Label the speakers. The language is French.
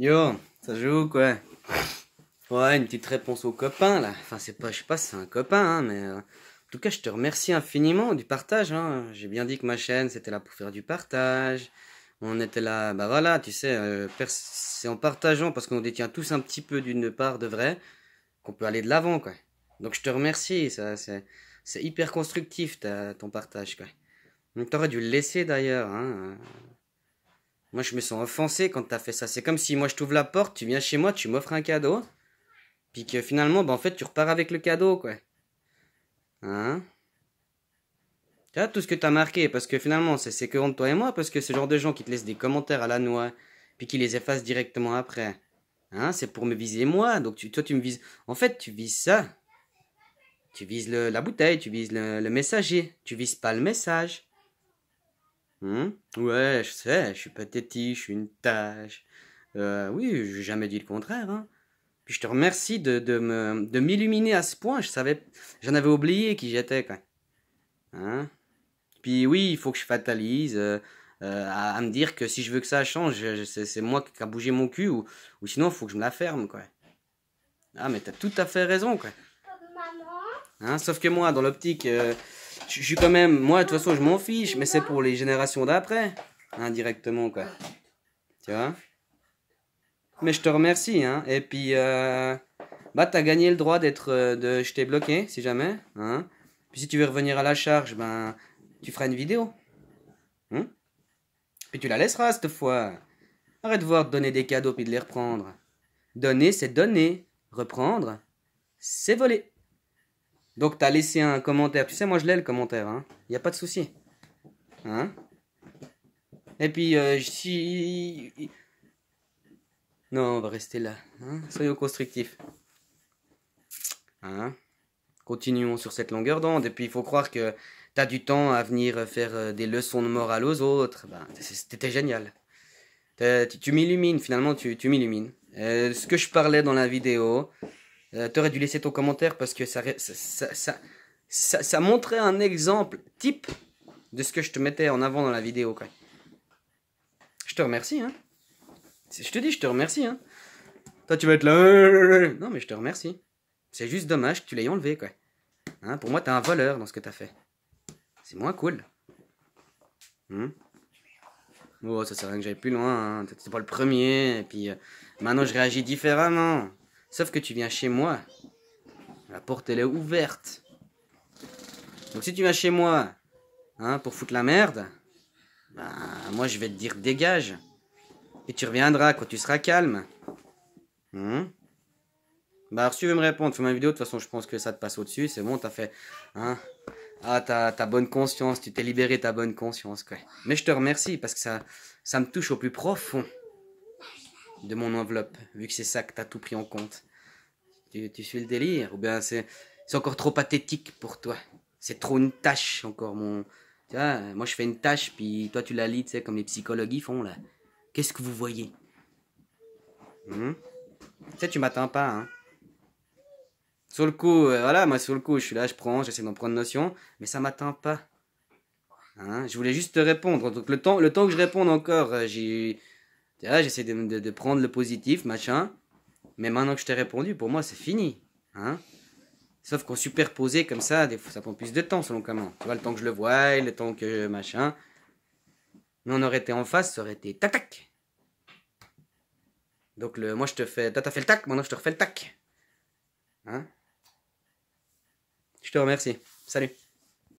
Speaker 1: Yo, ça joue quoi? Ouais, une petite réponse au copain là. Enfin, c'est pas, je sais pas si c'est un copain, hein, mais en tout cas, je te remercie infiniment du partage. Hein. J'ai bien dit que ma chaîne c'était là pour faire du partage. On était là, bah voilà, tu sais, c'est en partageant parce qu'on détient tous un petit peu d'une part de vrai qu'on peut aller de l'avant quoi. Donc je te remercie, c'est hyper constructif ton partage quoi. Donc t'aurais dû le laisser d'ailleurs. Hein. Moi, je me sens offensé quand t'as fait ça. C'est comme si moi je t'ouvre la porte, tu viens chez moi, tu m'offres un cadeau, puis que finalement, bah en fait, tu repars avec le cadeau, quoi. Hein? Tu vois, tout ce que t'as marqué, parce que finalement, c'est que entre toi et moi, parce que ce genre de gens qui te laissent des commentaires à la noix, puis qui les effacent directement après. Hein? C'est pour me viser moi, donc toi, tu me vises. En fait, tu vises ça. Tu vises la bouteille, tu vises le messager. Tu vises pas le message. Ouais, je sais, je suis pathétique, je suis une tâche. Oui, j'ai jamais dit le contraire, hein. Puis je te remercie de m'illuminer à ce point. J'en avais oublié qui j'étais, quoi. Hein? Puis oui, il faut que je fatalise à me dire que si je veux que ça change, c'est moi qui a bougé mon cul ou sinon il faut que je me la ferme, quoi. Ah, mais t'as tout à fait raison, quoi. Hein? Sauf que moi, dans l'optique, je suis quand même, moi, de toute façon, je m'en fiche, mais c'est pour les générations d'après, indirectement, quoi. Tu vois? Mais je te remercie, hein. Et puis, bah, t'as gagné le droit je t'ai bloqué, si jamais, hein. Puis si tu veux revenir à la charge, ben, tu feras une vidéo, hein. Puis tu la laisseras cette fois. Arrête de voir te donner des cadeaux puis de les reprendre. Donner, c'est donner. Reprendre, c'est voler. Donc t'as laissé un commentaire. Tu sais, moi je l'ai le commentaire, hein. Y a pas de souci, hein. Et puis, si... Non, on va rester là, hein. Soyons constructifs, hein. Continuons sur cette longueur d'onde. Et puis, il faut croire que t'as du temps à venir faire des leçons de morale aux autres. Ben, c'était génial. Tu m'illumines, finalement, tu m'illumines. Ce que je parlais dans la vidéo, t'aurais dû laisser ton commentaire parce que ça montrait un exemple type de ce que je te mettais en avant dans la vidéo, quoi. Je te remercie, hein. Je te dis, je te remercie, hein. Toi, tu vas être là. Non, mais je te remercie. C'est juste dommage que tu l'aies enlevé, quoi. Hein, pour moi, t'es un voleur dans ce que t'as fait. C'est moins cool. Oh, ça sert à rien que j'aille plus loin. Hein. T'es pas le premier. Et puis, maintenant, je réagis différemment. Sauf que tu viens chez moi. La porte, elle est ouverte. Donc, si tu viens chez moi, hein, pour foutre la merde, bah, moi, je vais te dire dégage. Et tu reviendras quand tu seras calme. Bah, alors, si tu veux me répondre, fais ma vidéo. De toute façon, je pense que ça te passe au-dessus. C'est bon, t'as fait. Hein. Ah, ta bonne conscience, tu t'es libéré ta bonne conscience, quoi. Mais je te remercie parce que ça me touche au plus profond de mon enveloppe, vu que c'est ça que t'as tout pris en compte. Tu suis le délire? Ou bien c'est encore trop pathétique pour toi? C'est trop une tâche encore, mon. Tu vois, moi je fais une tâche, puis toi tu la lis, tu sais, comme les psychologues ils font là. Qu'est-ce que vous voyez? Tu sais, tu m'attends pas, hein. Sur le coup, voilà, moi sur le coup, je suis là, j'essaie d'en prendre notion, mais ça m'atteint pas. Hein, je voulais juste te répondre. Donc le temps que je réponde encore, j'essaie de prendre le positif, machin. Mais maintenant que je t'ai répondu, pour moi, c'est fini. Hein? Sauf qu'en superposé comme ça, des fois, ça prend plus de temps selon comment. Tu vois, le temps que je le voie, le temps que machin. Mais on aurait été en face, ça aurait été tac tac. Donc moi je te fais, toi t'as fait le tac, maintenant je te refais le tac. Hein? Je te remercie. Salut.